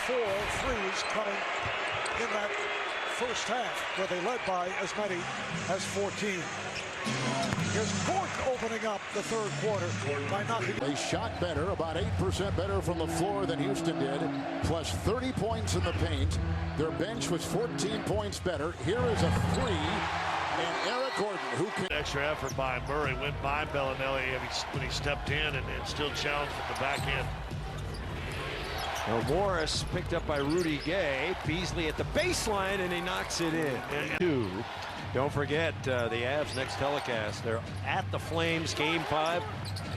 4 threes coming in that first half, where they led by as many as 14. Here's Gordon opening up the third quarter by knocking. They shot better, about 8% better from the floor than Houston did, plus 30 points in the paint. Their bench was 14 points better. Here is a three, and Eric Gordon, who can... Extra effort by Murray, went by Bellinelli when he stepped in and still challenged from the back end. Well, Morris picked up by Rudy Gay. Beasley at the baseline, and he knocks it in. Two. Don't forget the Avs next telecast. They're at the Flames, Game 5.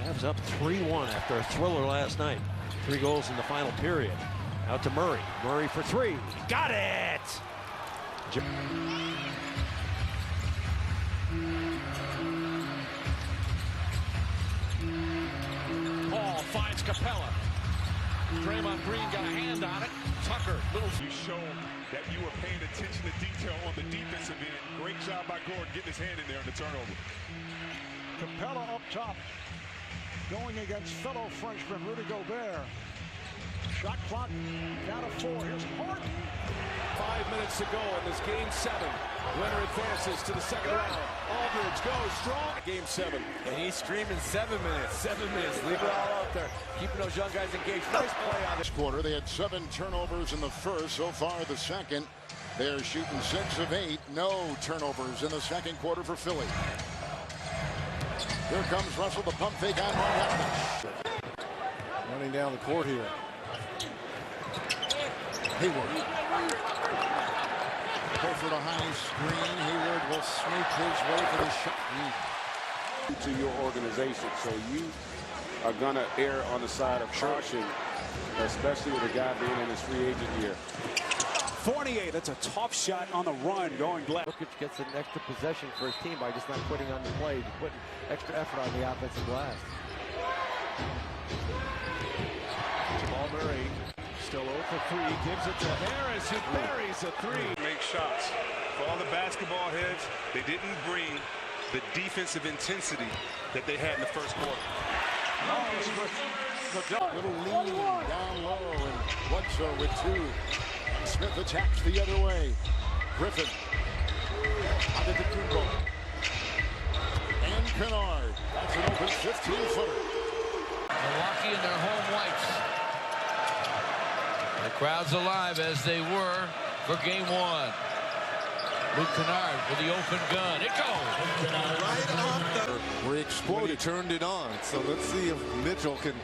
Avs up 3-1 after a thriller last night. 3 goals in the final period. Out to Murray. Murray for 3. Got it! Paul finds Capella. Draymond Green got a hand on it. Tucker, little. You show that you were paying attention to detail on the defensive end. Great job by Gordon getting his hand in there on the turnover. Capella up top, going against fellow Frenchman Rudy Gobert. Shot clock down to 4. Here's Harden. 5 minutes to go in this Game 7. Winner advances to the second round. Aldridge goes strong. Game 7. And he's screaming 7 minutes. 7 minutes. Leave it all out there. Keeping those young guys engaged. Nice play on this quarter. They had 7 turnovers in the first. So far, the second. They're shooting 6 of 8. No turnovers in the second quarter for Philly. Here comes Russell, the pump fake on Mark. Running down the court here. Hayward. Go for the high screen. Hayward will sneak his way for the shot. To your organization, so you are going to err on the side of caution, especially with a guy being in his free agent year. Fournier, that's a tough shot on the run, going left. Jokic gets an extra possession for his team by just not putting on the play, putting extra effort on the offensive glass. Jamal Murray still 0 for 3. Gives it to Harris, who buries a 3. Make shots. For all the basketball heads, they didn't bring the defensive intensity that they had in the first quarter. Little lean down low, and Bledsoe with 2. Smith attacks the other way. Griffin onto the Kumbo. And Kennard. That's an open 15-footer. Milwaukee in their home whites. The crowd's alive as they were for Game 1. Luke Kennard with the open gun. It goes. Right off the... Where he exploded. He turned it on. So let's see if Mitchell can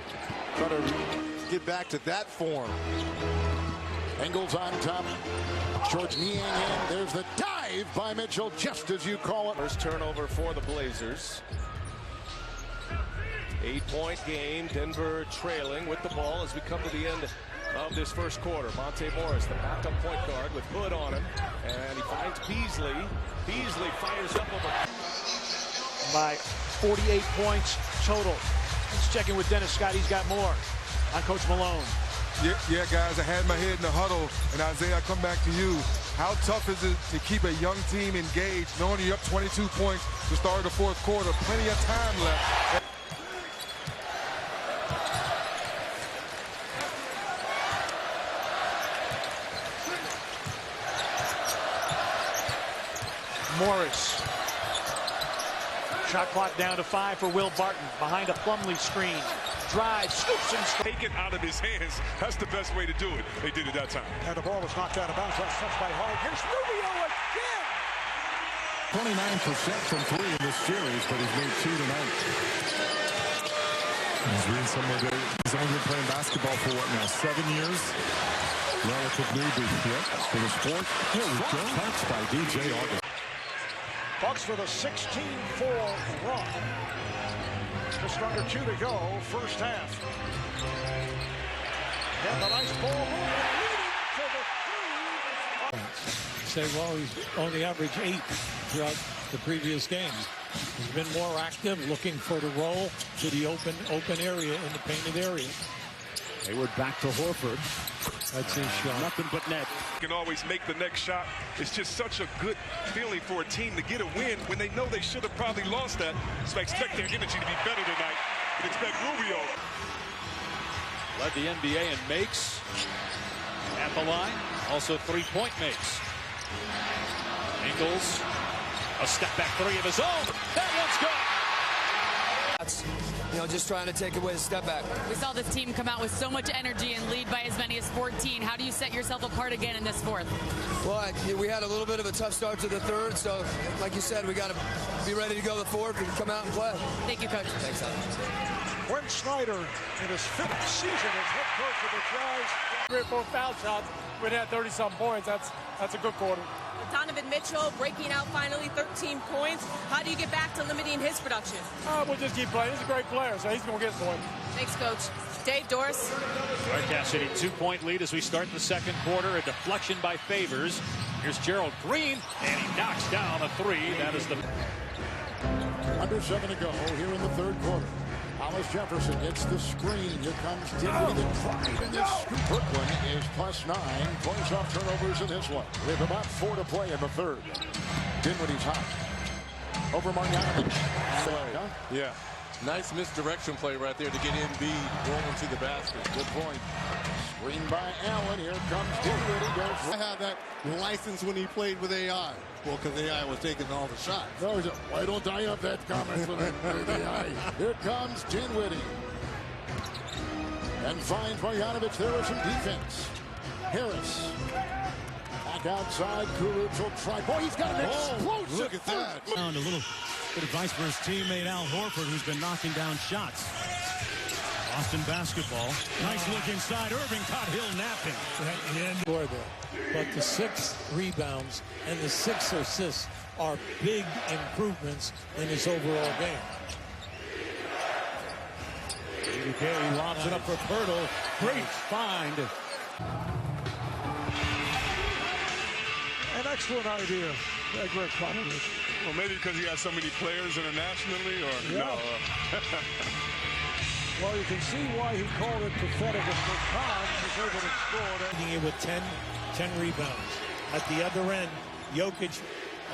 try to get back to that form. Engels on top. George Niang. There's the dive by Mitchell, just as you call it. First turnover for the Blazers. 8-point game. Denver trailing with the ball as we come to the end of this first quarter. Monte Morris, the backup point guard with Hood on him. And he finds Beasley. Beasley fires up over. By 48 points total. Let's check in with Dennis Scott. He's got more on Coach Malone. Yeah, guys, I had my head in the huddle, and Isaiah, I come back to you. How tough is it to keep a young team engaged, knowing you're up 22 points to start the fourth quarter? Plenty of time left. Morris. Shot clock down to 5 for Will Barton. Behind a Plumlee screen. Drive, scoops and take it out of his hands. That's the best way to do it. They did it that time. And the ball was knocked out of bounds. That's touched by Hart. Here's Rubio again. 29% from 3 in this series, but he's made 2 tonight. He's reading somewhere that he's only been playing basketball for what now, 7 years? Relative newbie, for the sport. Here we go. Thanks by DJ August. Bucks with a 16-4 run. Just under 2 to go, first half. And a nice ball movement leading to the 3. Say, well, he's only averaged 8 throughout the previous games. He's been more active, looking for the roll to the open area in the painted area. Hayward back to Horford. That's his shot. Nothing but net. Can always make the next shot. It's just such a good feeling for a team to get a win when they know they should have probably lost that. So I expect their energy to be better tonight. I expect Rubio. Led the NBA in makes. at the line. Also 3-point makes. Ingles, a step back three of his own. That one's good. Just trying to take away the step back. We saw this team come out with so much energy and lead by as many as 14. How do you set yourself apart again in this fourth? Well, we had a little bit of a tough start to the third, so like you said, we got to be ready to go the fourth and come out and play. Thank you, Coach. Thanks, Alan. Brent Snyder in his 5th season as head coach of the Jazz. 3 or 4 foul shots. We'd had 30-some points. That's a good quarter. Donovan Mitchell breaking out finally, 13 points. How do you get back to limiting his production? We'll just keep playing. He's a great player, so he's going to get points. Thanks, Coach. Dave, Doris. All right, Cass City, 2-point lead as we start the second quarter. A deflection by Favors. Here's Gerald Green, and he knocks down a three. That is the... Under 7 to go here in the third quarter. Thomas Jefferson gets the screen. Here comes Dinwiddie, the drive, and this Brooklyn is +9. Points off turnovers in this one. With about 4 to play in the third. Dinwiddie's hot. Over Marjanovic. Yeah. Nice misdirection play right there to get Embiid rolling to the basket. Good point. Screen by Allen. Here comes Dinwiddie. I had that license when he played with AI. Well, because AI was taking all the shots. No, why don't I have that comment for the AI? Here comes Dinwiddie. And finds Marjanovic. There was some defense. Harris. Back outside. Kuruc will try. Boy, he's got an explosive. Look at that. Found a little bit of advice for his teammate Al Horford, who's been knocking down shots. Boston basketball. Nice look inside. Irving caught Hill napping. But the 6 rebounds and the 6 assists are big improvements in his overall game. He lobs it up for Pirtle. Great find. An excellent idea. Greg Popovich. Well, maybe because he has so many players internationally, or no. Well, you can see why he called it pathetic as Khan was able to score. With 10 rebounds. At the other end, Jokic,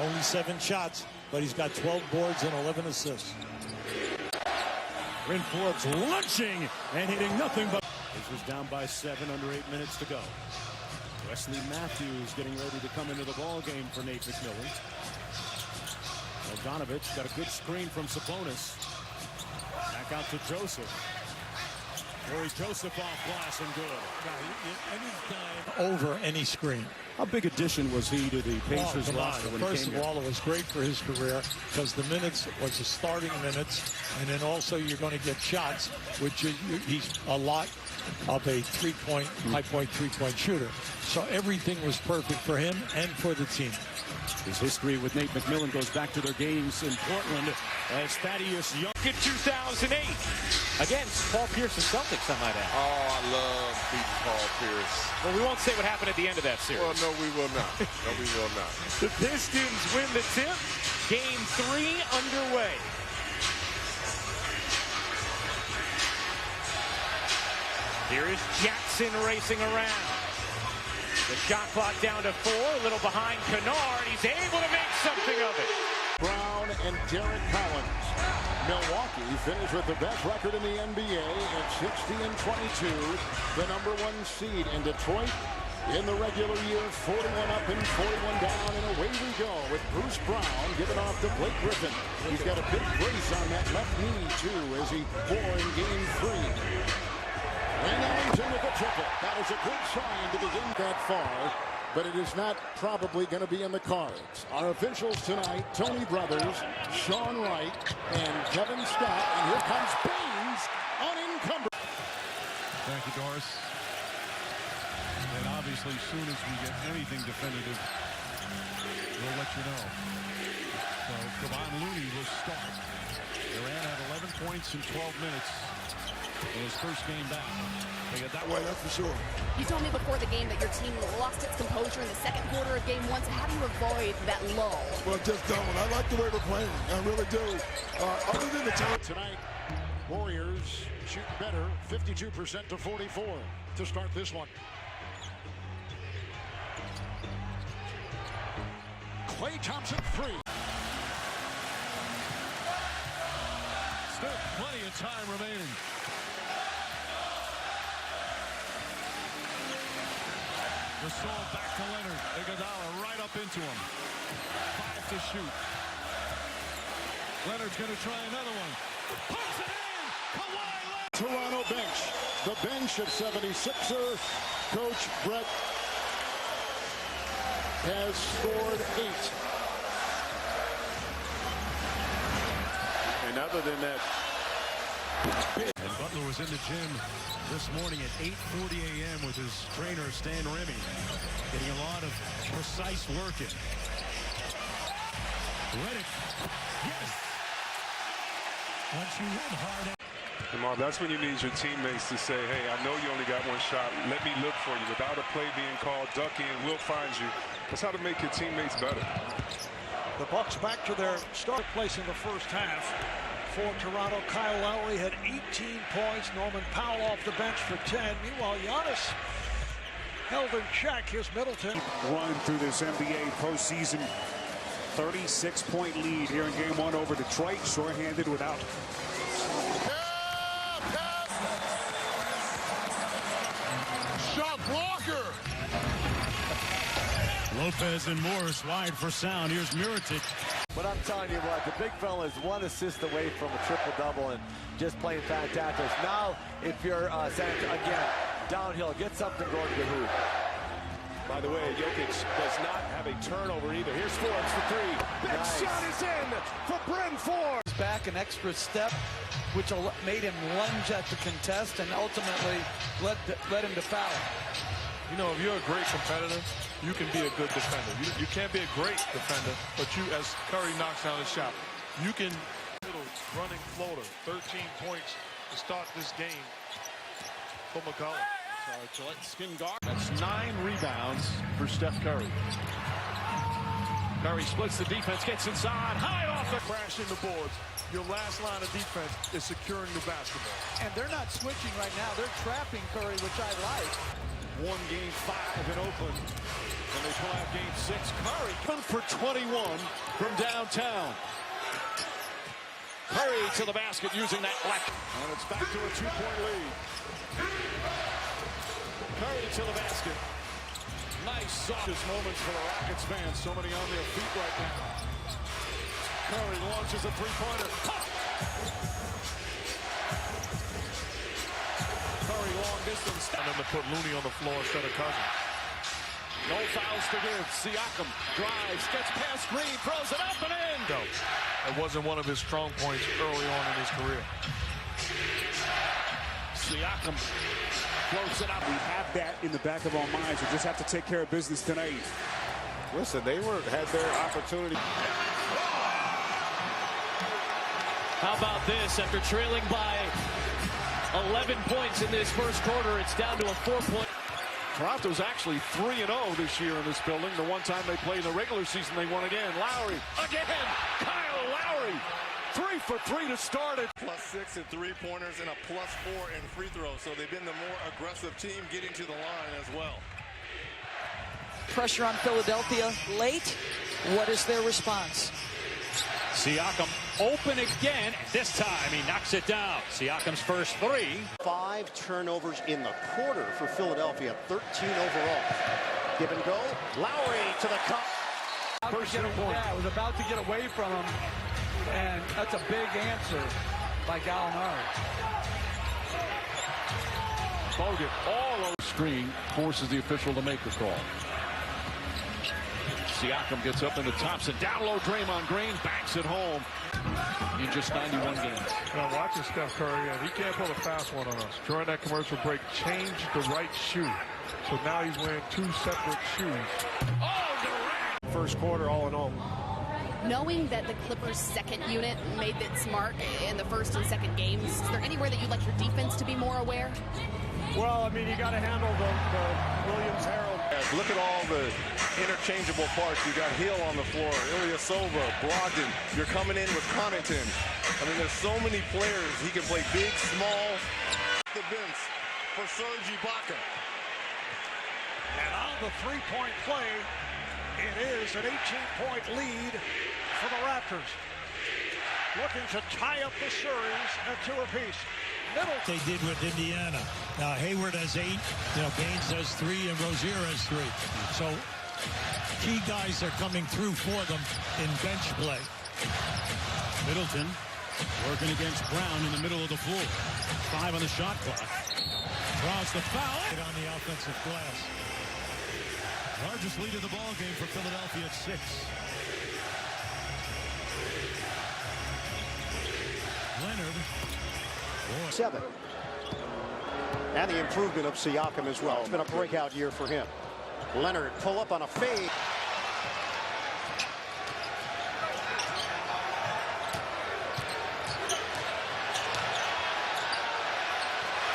only 7 shots, but he's got 12 boards and 11 assists. Bryn Forbes launching and hitting nothing but... This was down by 7 under 8 minutes to go. Wesley Matthews getting ready to come into the ball game for Nate McMillan. Bogdanovic got a good screen from Sabonis. Back out to Joseph. Corey Joseph off glass and good. Over any screen. How big addition was he to the Pacers roster when he came First of all, it was great for his career because the minutes was the starting minutes, and then also you're going to get shots, which he's a lot of a high-point three-point shooter. So everything was perfect for him and for the team. His history with Nate McMillan goes back to their games in Portland as Thaddeus Young. In 2008 against Paul Pierce and Celtics, I might add. Oh, I love beating Paul Pierce. Well, we won't say what happened at the end of that series. Well, no, we will not. No, we will not. The Pistons win the tip. Game 3 underway. Here is Jackson racing around. The shot clock down to 4, a little behind Kennard. He's able to make something of it. Brown and Derek Collins. Milwaukee finished with the best record in the NBA at 60-22, the #1 seed. In Detroit, in the regular year, 41 up and 41 down, and away we go with Bruce Brown giving off to Blake Griffin. He's got a big brace on that left knee, too, as he bore in Game 3. And Ellington with a triple. That is a good sign to begin that far, but it is not probably going to be in the cards. Our officials tonight, Tony Brothers, Sean Wright, and Kevin Scott. And here comes Baines unencumbered. Thank you, Doris. And obviously, as soon as we get anything definitive, we'll let you know. So, Kevon Looney will start. Durant had 11 points in 12 minutes. In his first game back. They get that way, that's for sure. You told me before the game that your team lost its composure in the second quarter of Game 1, so how do you avoid that lull? Well, just don't. I like the way we're playing. I really do. Other than the time. Tonight, Warriors shoot better, 52% to 44 to start this one. Klay Thompson free. Still plenty of time remaining. Gasol back to Leonard. Iguodala right up into him. 5 to shoot. Leonard's going to try another one. Puts it in. Kawhi Leonard. Toronto bench. The bench of 76er coach Brett has scored 8. And other than that, and Butler was in the gym this morning at 8:40 a.m. with his trainer Stan Remy, getting a lot of precise work in. Redick, yes. Once you run hard. And Marv, that's when you need your teammates to say, hey, I know you only got one shot. Let me look for you. Without a play being called, duck in, we'll find you. That's how to make your teammates better. The Bucks back to their start place in the first half. For Toronto, Kyle Lowry had 18 points. Norman Powell off the bench for 10. Meanwhile, Giannis held in check his Middleton. Run through this NBA postseason. 36-point lead here in Game 1 over Detroit. Shorthanded without. Shot blocker. Lopez and Morris wide for sound. Here's Mirotic. But I'm telling you what, the big fella is 1 assist away from a triple-double and just playing fantastic. Now, if you're again, downhill, get something going to the hoop. By the way, Jokic does not have a turnover either. Here's Forbes for 3. That shot is in for Bryn Forbes. Back an extra step, which made him lunge at the contest and ultimately led him to foul. You know, if you're a great competitor, you can be a good defender. You can't be a great defender, but you, as Curry knocks down his shot, you can. Little running floater, 13 points to start this game for McCollum. Spin guard. That's 9 rebounds for Steph Curry. Curry splits the defense, gets inside, high off the Crashing the boards. Your last line of defense is securing the basketball. And they're not switching right now. They're trapping Curry, which I like. Won Game 5 in Oakland, and they pull out Game 6. Curry for 21 from downtown. Curry to the basket using that left. And it's back to a 2-point lead. Curry to the basket. Nice softest moments for the Rockets fans. So many on their feet right now. Curry launches a 3-pointer. Curry long distance. And then to put Looney on the floor instead of Cousins. No fouls to give. Siakam drives, gets past Green, throws it up and in. No, it wasn't one of his strong points early on in his career. Siakam floats it up. We have that in the back of our minds. We just have to take care of business tonight. listen, they had their opportunity. How about this? After trailing by 11 points in this first quarter, it's down to a 4-point. Toronto's actually 3-0 this year in this building. The one time they played in the regular season, they won again. Lowry, again! Kyle Lowry! 3 for 3 to start it. +6 in three-pointers and a +4 in free throws. So they've been the more aggressive team getting to the line as well. Pressure on Philadelphia late. What is their response? Siakam open again. This time he knocks it down. Siakam's first 3. 5 turnovers in the quarter for Philadelphia. 13 overall. Give and go. Lowry to the cup. Yeah, was about to get away from him. And that's a big answer by Gallinari. Bogut all over screen forces the official to make the call. Siakam gets up into Thompson. Down low, Draymond Green banks it home in just 91 games. Now watching Steph Curry, he can't pull a fast one on us. During that commercial break, changed the right shoe. So now he's wearing 2 separate shoes. Oh, Durant! First quarter, all in all. Knowing that the Clippers' second unit made its mark in the first and second games, is there anywhere that you'd like your defense to be more aware? Well, I mean, you got to handle the Williams-Harrell. Look at all the interchangeable parts. You got Hill on the floor, Ilyasova, Brogdon. You're coming in with Connaughton. I mean, there's so many players. He can play big, small. The Vince for Serge Ibaka. And on the three-point play, it is an 18-point lead for the Raptors. Looking to tie up the series at 2 apiece. Middleton. They did with Indiana. Now Hayward has 8, Baines has 3, and Rozier has 3. So key guys are coming through for them in bench play. Middleton working against Brown in the middle of the floor. 5 on the shot clock. Draws the foul. On the offensive glass. Largest lead of the ball game for Philadelphia at 6. Leonard. 7. And the improvement of Siakam as well. It's been a breakout year for him. Leonard pull up on a fade.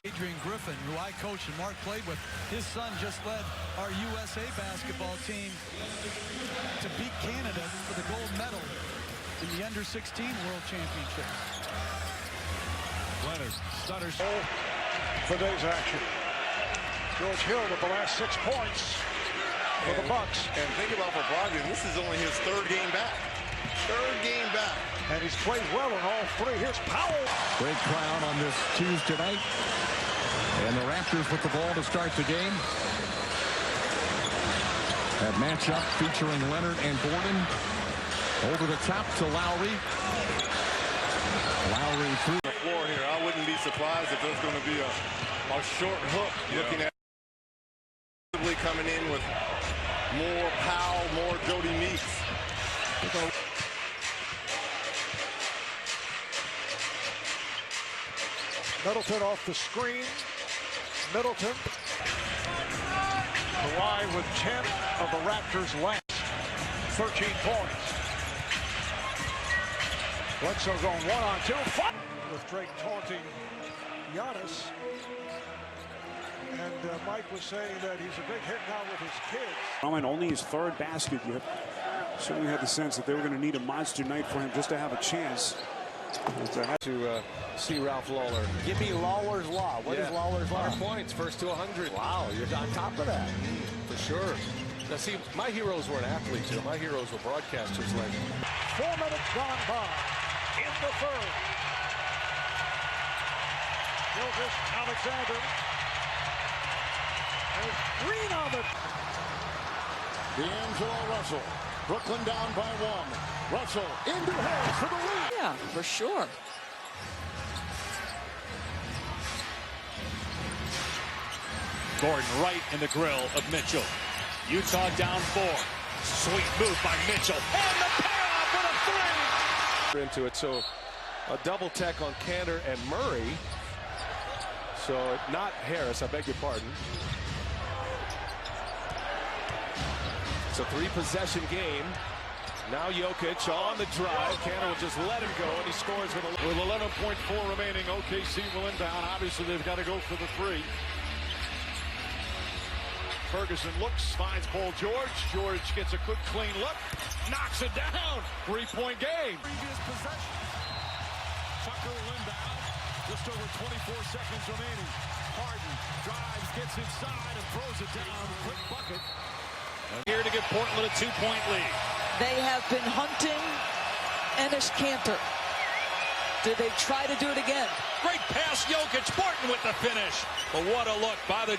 Adrian Griffin, who I coached and Mark played with, his son just led our USA basketball team to beat Canada for the gold medal in the Under-16 World Championship. Leonard stutters for today's action. George Hill with the last 6 points for the Bucks. And think about for Brogdon, this is only his 3rd game back. 3rd game back. And he's played well in all 3. Here's Powell. Great crowd on this Tuesday night. And the Raptors with the ball to start the game. That matchup featuring Leonard and Gordon. Over the top to Lowry. Lowry through the floor here. I wouldn't be surprised if there's going to be a short hook looking at coming in with more Powell, more Jody Meeks. Middleton off the screen. Middleton. Kawhi with 10 of the Raptors' last 13 points. Bledsoe going 1-on-2. With Drake taunting Giannis. And Mike was saying that he's a big hit now with his kids. Only his 3rd basket. You certainly had the sense that they were going to need a monster night for him just to have a chance. To see Ralph Lawler. Give me Lawler's Law. What is Lawler's Law? 100 points, first to 100. Wow, you're on top of that. For sure. Now, see, my heroes weren't athletes. My heroes were broadcasters. Like 4 minutes gone by in the 3rd. Gilchrist, Alexander. There's Green on it. D'Angelo Russell. Brooklyn down by 1. Russell into Harris for the lead. Yeah, for sure. Gordon right in the grill of Mitchell. Utah down 4. Sweet move by Mitchell. And the payoff with a 3. Into it, so a double tech on Kanter and Murray. So not Harris, I beg your pardon. It's a 3-possession game. Now Jokic on the drive. Kanter will just let him go, and he scores with 11.4 remaining. OKC will inbound. Obviously, they've got to go for the 3. Ferguson looks, finds Paul George. George gets a quick, clean look, knocks it down. 3-point game. Previous possession. Tucker will inbound. Just over 24 seconds remaining. Harden drives, gets inside, and throws it down. Quick bucket. Here to give Portland a 2-point lead. They have been hunting Enes Kanter. Did they try to do it again? Great pass, Jokic. Portland with the finish. But what a look by the